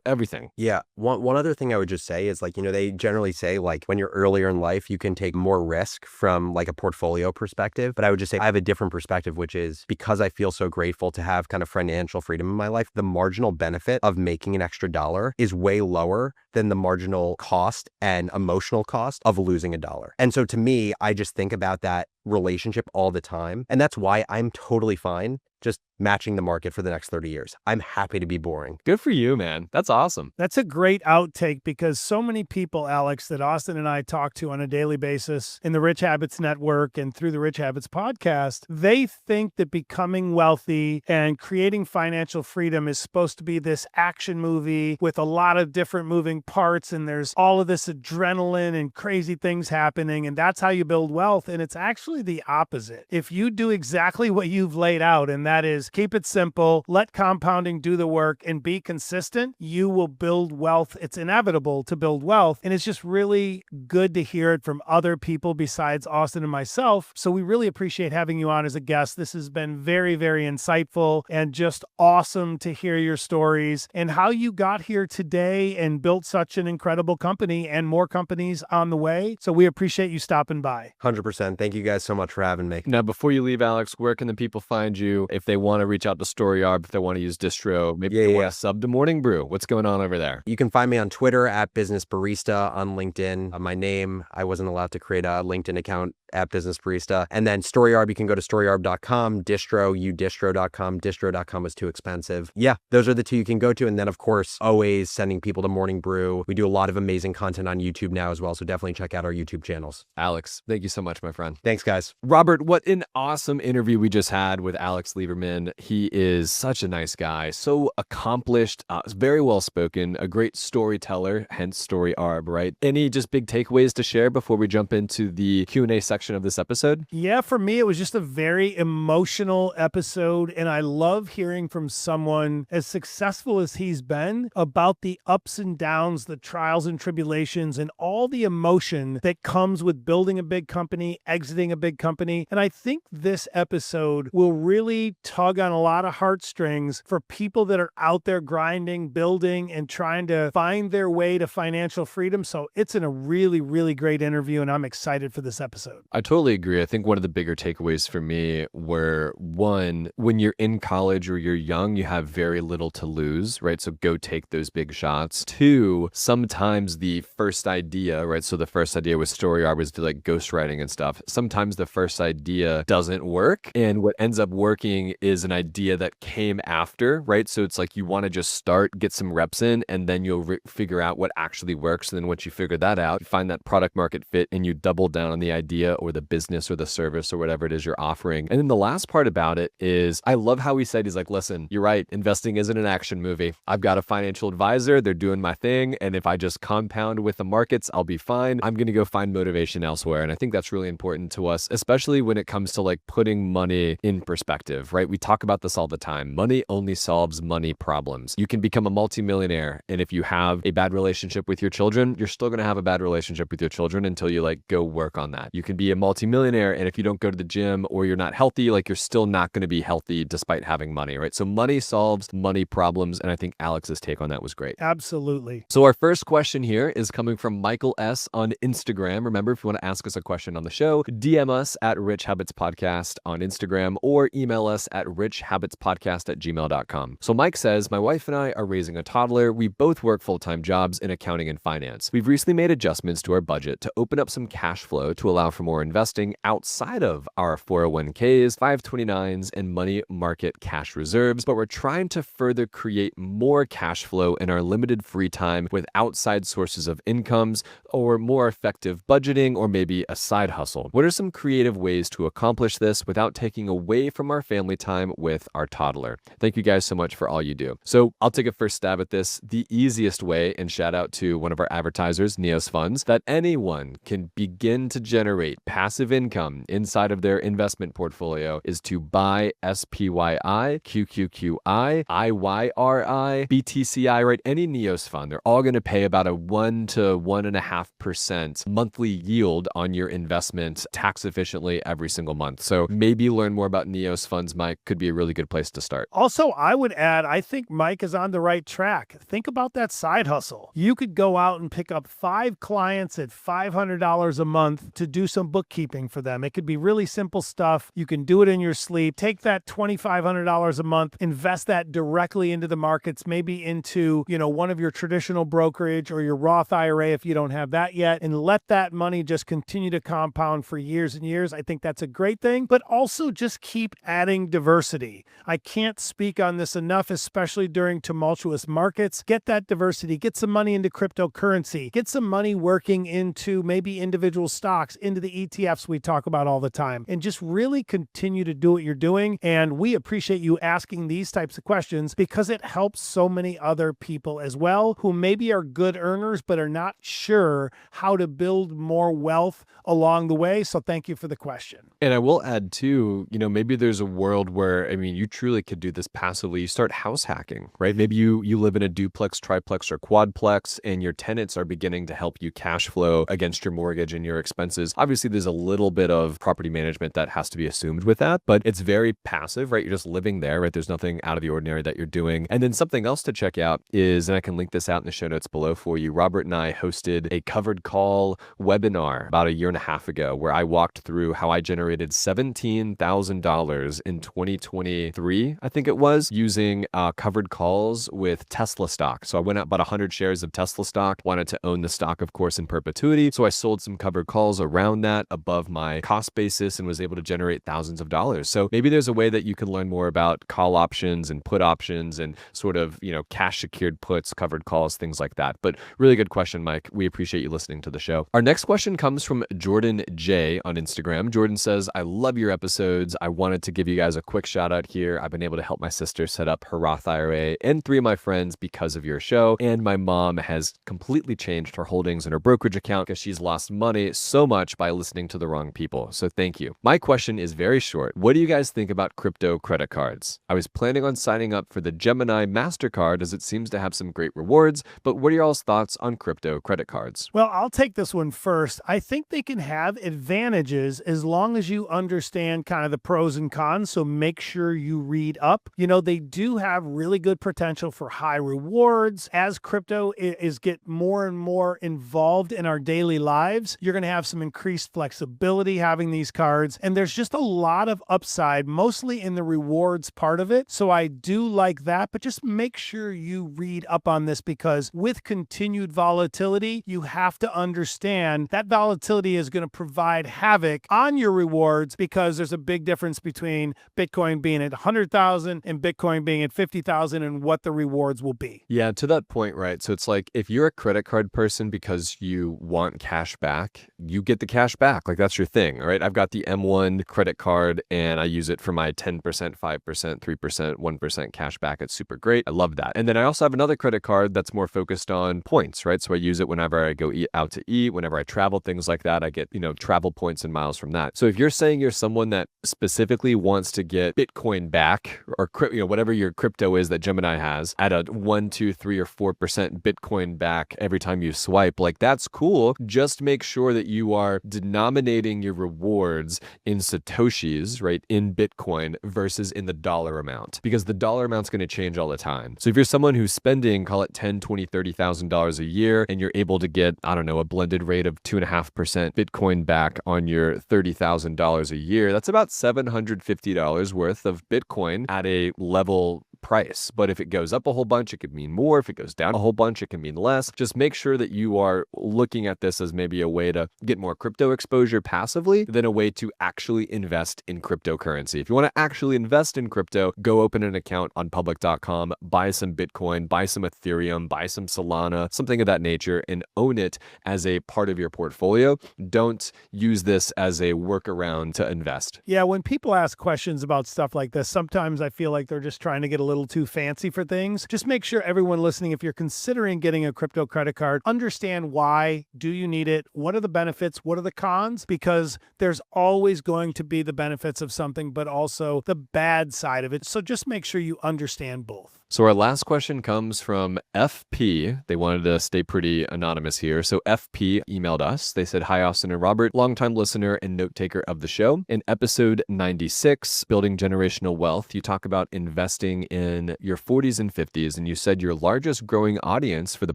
everything. Yeah. One other thing I would just say is like, they generally say like when you're earlier in life, you can take more risk from like a portfolio perspective. But I would just say I have a different perspective, which is because I feel so grateful to have kind of financial freedom in my life, the marginal benefit of making an extra dollar is way lower than the marginal cost and emotional cost of losing a dollar. And so to me, I just think about that relationship all the time. And that's why I'm totally fine just matching the market for the next 30 years. I'm happy to be boring. Good for you, man. That's awesome. That's a great outtake because so many people, Alex, that Austin and I talk to on a daily basis in the Rich Habits Network and through the Rich Habits podcast, they think that becoming wealthy and creating financial freedom is supposed to be this action movie with a lot of different moving parts and there's all of this adrenaline and crazy things happening and that's how you build wealth. And it's actually the opposite. If you do exactly what you've laid out, and that is keep it simple, let compounding do the work, and be consistent, you will build wealth. It's inevitable to build wealth. And it's just really good to hear it from other people besides Austin and myself. So we really appreciate having you on as a guest. This has been very, very insightful and just awesome to hear your stories and how you got here today and built such an incredible company and more companies on the way. So we appreciate you stopping by. 100%. Thank you guys so much for having me. Now, before you leave, Alex, where can the people find you if they want to reach out to StoryArb, if they want to use distro, maybe they want to sub to Morning Brew? What's going on over there? You can find me on Twitter at Business Barista, on LinkedIn. My name, I wasn't allowed to create a LinkedIn account at Business Barista. And then StoryArb, you can go to storyarb.com, distro.com. Distro.com was too expensive. Yeah, those are the two you can go to. And then, of course, always sending people to Morning Brew. We do a lot of amazing content on YouTube now as well. So definitely check out our YouTube channels. Alex, thank you so much, my friend. Thanks, guys. Robert, what an awesome interview we just had with Alex Lieberman. He is such a nice guy, so accomplished, very well spoken, a great storyteller, hence StoryArb, right? Any just big takeaways to share before we jump into the Q&A section of this episode? Yeah, for me, it was just a very emotional episode, and I love hearing from someone as successful as he's been about the ups and downs, the trials and tribulations, and all the emotion that comes with building a big company, exiting a big company. And I think this episode will really tug on a lot of heartstrings for people that are out there grinding, building, and trying to find their way to financial freedom. So it's in a really, really great interview, and I'm excited for this episode. I totally agree. I think one of the bigger takeaways for me were, one, when you're in college or you're young, you have very little to lose, right? So go take those big shots. Two, sometimes the first idea, right? So the first idea with story art was to like ghostwriting and stuff. Sometimes the first idea doesn't work. And what ends up working is an idea that came after, right? So it's like you want to just start, get some reps in, and then you'll figure out what actually works. And then once you figure that out, you find that product market fit and you double down on the idea or the business or the service or whatever it is you're offering. And then the last part about it is I love how he said, he's like, listen, you're right. Investing isn't an action movie. I've got a financial advisor. They're doing my thing. And if I just compound with the markets, I'll be fine. I'm going to go find motivation elsewhere. And I think that's really important to us, especially when it comes to like putting money in perspective, right? We talk about this all the time. Money only solves money problems. You can become a multimillionaire. And if you have a bad relationship with your children, you're still going to have a bad relationship with your children until you like go work on that. You can be a multimillionaire. And if you don't go to the gym or you're not healthy, like you're still not going to be healthy despite having money, right? So money solves money problems. And I think Alex's take on that was great. Absolutely. So our first question here is coming from Michael S. on Instagram. Remember, if you want to ask us a question on the show, DM us at Rich Habits Podcast on Instagram or email us at richhabitspodcast@gmail.com. So Mike says, my wife and I are raising a toddler. We both work full-time jobs in accounting and finance. We've recently made adjustments to our budget to open up some cash flow to allow for more investing outside of our 401ks, 529s, and money market cash reserves, but we're trying to further create more cash flow in our limited free time with outside sources of incomes or more effective budgeting or maybe a side hustle. What are some creative ways to accomplish this without taking away from our family time with our toddler? Thank you guys so much for all you do. So I'll take a first stab at this. The easiest way, and shout out to one of our advertisers, Neos Funds, that anyone can begin to generate passive income inside of their investment portfolio is to buy SPYI, QQQI, IYRI, BTCI, right? Any Neos fund, they're all going to pay about a 1 to 1.5% monthly yield on your investment tax efficiently every single month. So maybe learn more about Neos funds, Mike, could be a really good place to start. Also, I would add, I think Mike is on the right track. Think about that side hustle. You could go out and pick up 5 clients at $500 a month to do some bookkeeping for them. It could be really simple stuff. You can do it in your sleep. Take that $2,500 a month, invest that directly into the markets, maybe into, one of your traditional brokerage or your Roth IRA if you don't have that yet, and let that money just continue to compound for years and years. I think that's a great thing, but also just keep adding diversity. I can't speak on this enough, especially during tumultuous markets. Get that diversity, get some money into cryptocurrency, get some money working into maybe individual stocks, into the ETFs we talk about all the time, and just really continue to do what you're doing. And we appreciate you asking these types of questions because it helps so many other people as well who maybe are good earners but are not sure how to build more wealth along the way. So thank you for the question. And I will add too, maybe there's a world where, you truly could do this passively. You start house hacking, right? Maybe you live in a duplex, triplex, or quadplex, and your tenants are beginning to help you cash flow against your mortgage and your expenses. Obviously, there's a little bit of property management that has to be assumed with that, but it's very passive, right? You're just living there, right? There's nothing out of the ordinary that you're doing. And then something else to check out is, and I can link this out in the show notes below for you, Robert and I hosted a covered call webinar about 1.5 years ago where I walked through how I generated $17,000 in 2023, I think it was, using covered calls with Tesla stock. So I went out, bought 100 shares of Tesla stock, wanted to own the stock, of course, in perpetuity. So I sold some covered calls around that above my cost basis and was able to generate thousands of dollars. So maybe there's a way that you can learn more about call options and put options and sort of, cash secured puts, covered calls, things like that. But really good question, Mike. We appreciate you listening to the show. Our next question comes from Jordan J on Instagram. Jordan says, I love your episodes. I wanted to give you guys a quick shout out here. I've been able to help my sister set up her Roth IRA and 3 of my friends because of your show. And my mom has completely changed her holdings in her brokerage account because she's lost money so much by listening to the wrong people. So thank you. My question is very short. What do you guys think about crypto credit cards? I was planning on signing up for the Gemini MasterCard as it seems to have some great rewards, but what are y'all's thoughts on crypto credit cards? Well, I'll take this one first. I think they can have advantages as long as you understand kind of the pros and cons. So make sure you read up. They do have really good potential for high rewards. As crypto is get more and more involved in our daily lives, you're going to have some increased flexibility having these cards, and there's just a lot of upside, mostly in the rewards part of it. So I do like that, but just make sure you read up on this, because with continued volatility, you have to understand that volatility is going to provide havoc on your rewards, because there's a big difference between Bitcoin being at 100,000 and Bitcoin being at 50,000 and what the rewards will be. Yeah, to that point, right? So it's like if you're a credit card person because you want cash back, you get the cash back. Like that's your thing, right? I've got the M1 credit card and I use it for my 10%, 5%, 3%, 1% cash back. It's super great. I love that. And then I also have another credit card that's more focused on points, right? So I use it whenever I go out to eat, whenever I travel, things like that. I get, travel points and miles from that. So if you're saying you're someone that specifically wants to get Bitcoin back, or whatever your crypto is that Gemini has, at a 1, 2, 3, or 4% Bitcoin back every time you swipe, like that's cool. Just make sure that you are denominating your rewards in Satoshis, right, in Bitcoin versus in the dollar amount, because the dollar amount's going to change all the time. So if you're someone who's spending, call it $10,000, $20,000, $30,000 a year, and you're able to get, I don't know, a blended rate of 2.5% Bitcoin back on your $30,000 a year, that's about $750 worth of Bitcoin at a level price. But if it goes up a whole bunch, it could mean more. If it goes down a whole bunch, it can mean less. Just make sure that you are looking at this as maybe a way to get more crypto exposure passively than a way to actually invest in cryptocurrency. If you want to actually invest in crypto, go open an account on public.com, buy some Bitcoin, buy some Ethereum, buy some Solana, something of that nature, and own it as a part of your portfolio. Don't use this as a workaround to invest. Yeah, when people ask questions about stuff like this, sometimes I feel like they're just trying to get a little too fancy for things. Just make sure everyone listening, if you're considering getting a crypto credit card, understand why. Do you need it? What are the benefits? What are the cons? Because there's always going to be the benefits of something, but also the bad side of it. So just make sure you understand both. So our last question comes from FP. They wanted to stay pretty anonymous here. So FP emailed us. They said, "Hi, Austin and Robert, longtime listener and note taker of the show. In episode 96, Building Generational Wealth, you talk about investing in your 40s and 50s, and you said your largest growing audience for the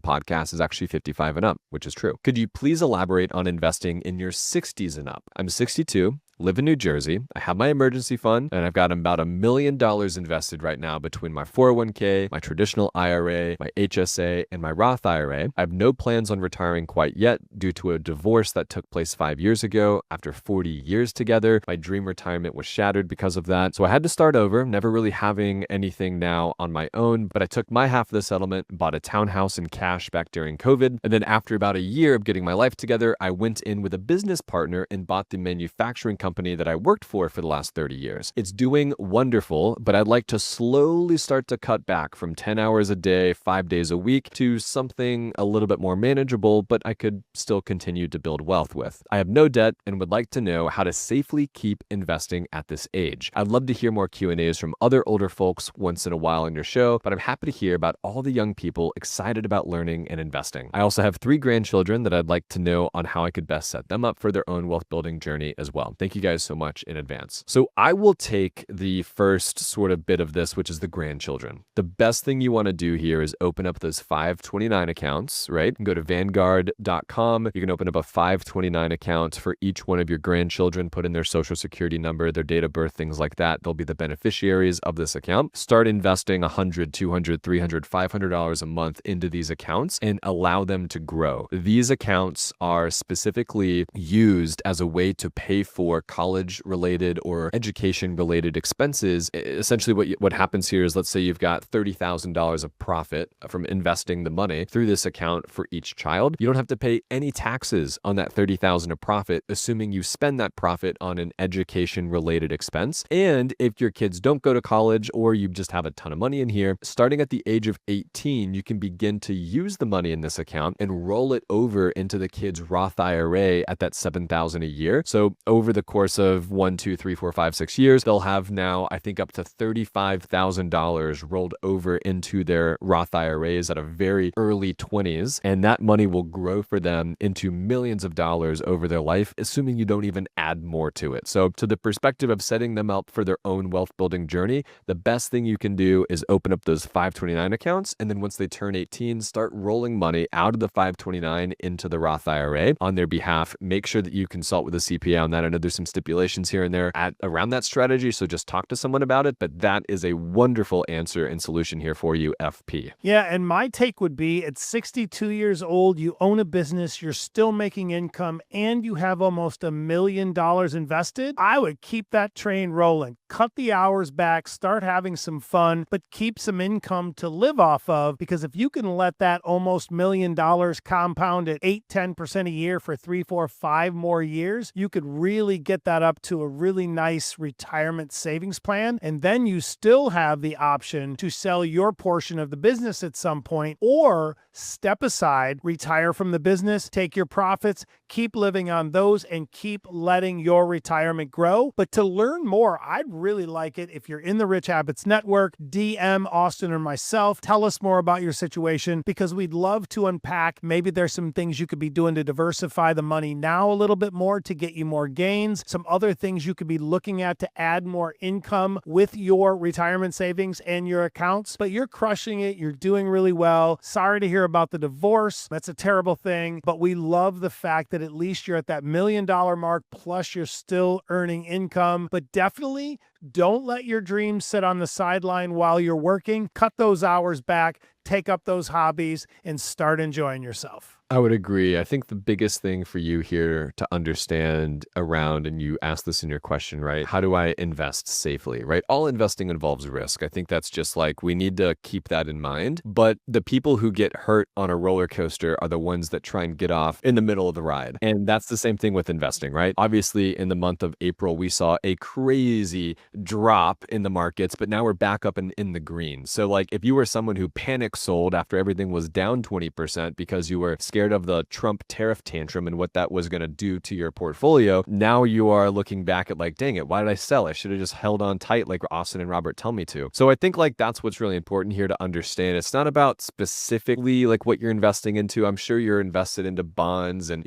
podcast is actually 55 and up, which is true. Could you please elaborate on investing in your 60s and up? I'm 62. Live in New Jersey. I have my emergency fund, and I've got about $1 million invested right now between my 401k, my traditional IRA, my HSA, and my Roth IRA. I have no plans on retiring quite yet due to a divorce that took place 5 years ago. After 40 years together, my dream retirement was shattered because of that. So I had to start over, never really having anything now on my own, but I took my half of the settlement, bought a townhouse in cash back during COVID. And then after about a year of getting my life together, I went in with a business partner and bought the manufacturing company that I worked for the last 30 years. It's doing wonderful, but I'd like to slowly start to cut back from 10 hours a day, 5 days a week, to something a little bit more manageable, but I could still continue to build wealth with. I have no debt and would like to know how to safely keep investing at this age. I'd love to hear more Q&As from other older folks once in a while on your show, but I'm happy to hear about all the young people excited about learning and investing. I also have 3 grandchildren that I'd like to know on how I could best set them up for their own wealth building journey as well. Thank you guys so much in advance." So I will take the first sort of bit of this, which is the grandchildren. The best thing you want to do here is open up those 529 accounts, right? You can go to Vanguard.com. You can open up a 529 account for each one of your grandchildren, put in their social security number, their date of birth, things like that. They'll be the beneficiaries of this account. Start investing $100, $200, $300, $500 a month into these accounts and allow them to grow. These accounts are specifically used as a way to pay for college-related or education-related expenses. Essentially, what happens here is, let's say you've got $30,000 of profit from investing the money through this account for each child. You don't have to pay any taxes on that $30,000 of profit, assuming you spend that profit on an education-related expense. And if your kids don't go to college, or you just have a ton of money in here, starting at the age of 18, you can begin to use the money in this account and roll it over into the kid's Roth IRA at that $7,000 a year. So over the course course of 1, 2, 3, 4, 5, 6 years, they'll have now, I think, up to $35,000 rolled over into their Roth IRAs at a very early 20s. And that money will grow for them into millions of dollars over their life, assuming you don't even add more to it. So to the perspective of setting them up for their own wealth building journey, the best thing you can do is open up those 529 accounts. And then once they turn 18, start rolling money out of the 529 into the Roth IRA on their behalf. Make sure that you consult with a CPA on that. I know there's some stipulations here and there around that strategy, so just talk to someone about it. But that is a wonderful answer and solution here for you, FP. Yeah, and my take would be at 62 years old, you own a business, you're still making income, and you have almost $1 million invested. I would keep that train rolling. Cut the hours back, start having some fun, but keep some income to live off of, because if you can let that almost $1 million compound at 8-10% a year for 3, 4, 5 more years, you could really get that up to a really nice retirement savings plan. And then you still have the option to sell your portion of the business at some point, or step aside, retire from the business, take your profits, keep living on those, and keep letting your retirement grow. But to learn more, I'd really like it if you're in the Rich Habits Network, DM Austin or myself, tell us more about your situation, because we'd love to unpack. Maybe there's some things you could be doing to diversify the money now a little bit more to get you more gains, some other things you could be looking at to add more income with your retirement savings and your accounts. But you're crushing it. You're doing really well. Sorry to hear about the divorce. That's a terrible thing, but we love the fact that at least you're at that $1 million mark, plus you're still earning income. But definitely don't let your dreams sit on the sideline while you're working. Cut those hours back, take up those hobbies, and start enjoying yourself. I would agree. I think the biggest thing for you here to understand around, and you asked this in your question, right? How do I invest safely, right? All investing involves risk. I think that's just like, we need to keep that in mind. But the people who get hurt on a roller coaster are the ones that try and get off in the middle of the ride. And that's the same thing with investing, right? Obviously, in the month of April, we saw a crazy drop in the markets, but now we're back up in the green. So like, if you were someone who panic sold after everything was down 20% because you were scared of the Trump tariff tantrum and what that was going to do to your portfolio, now you are looking back at like, dang it, why did I sell? I should have just held on tight like Austin and Robert tell me to. So I think like that's what's really important here to understand. It's not about specifically like what you're investing into. I'm sure you're invested into bonds and,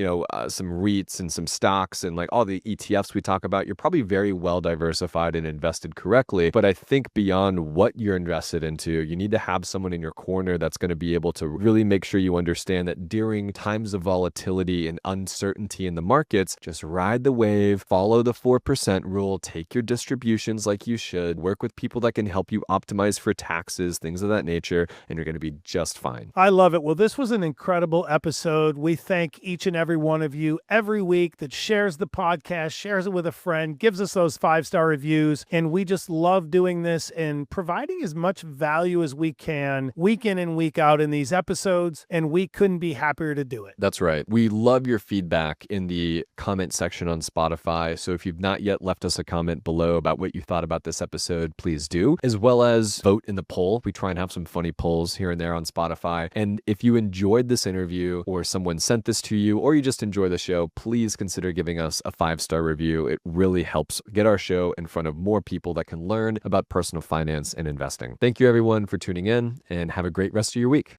some REITs and some stocks and like all the ETFs we talk about. You're probably very well diversified and invested correctly. But I think beyond what you're invested into, you need to have someone in your corner that's going to be able to really make sure you understand that during times of volatility and uncertainty in the markets, just ride the wave, follow the 4% rule, take your distributions like you should, work with people that can help you optimize for taxes, things of that nature, and you're going to be just fine. I love it. Well, this was an incredible episode. We thank each and every one of you every week that shares the podcast, shares it with a friend, gives us those 5-star reviews. And we just love doing this and providing as much value as we can week in and week out in these episodes. And we couldn't be happier to do it. That's right. We love your feedback in the comment section on Spotify. So if you've not yet left us a comment below about what you thought about this episode, please do, as well as vote in the poll. We try and have some funny polls here and there on Spotify. And if you enjoyed this interview, or someone sent this to you, or you just enjoy the show, please consider giving us a 5-star review. It really helps get our show in front of more people that can learn about personal finance and investing. Thank you everyone for tuning in, and have a great rest of your week.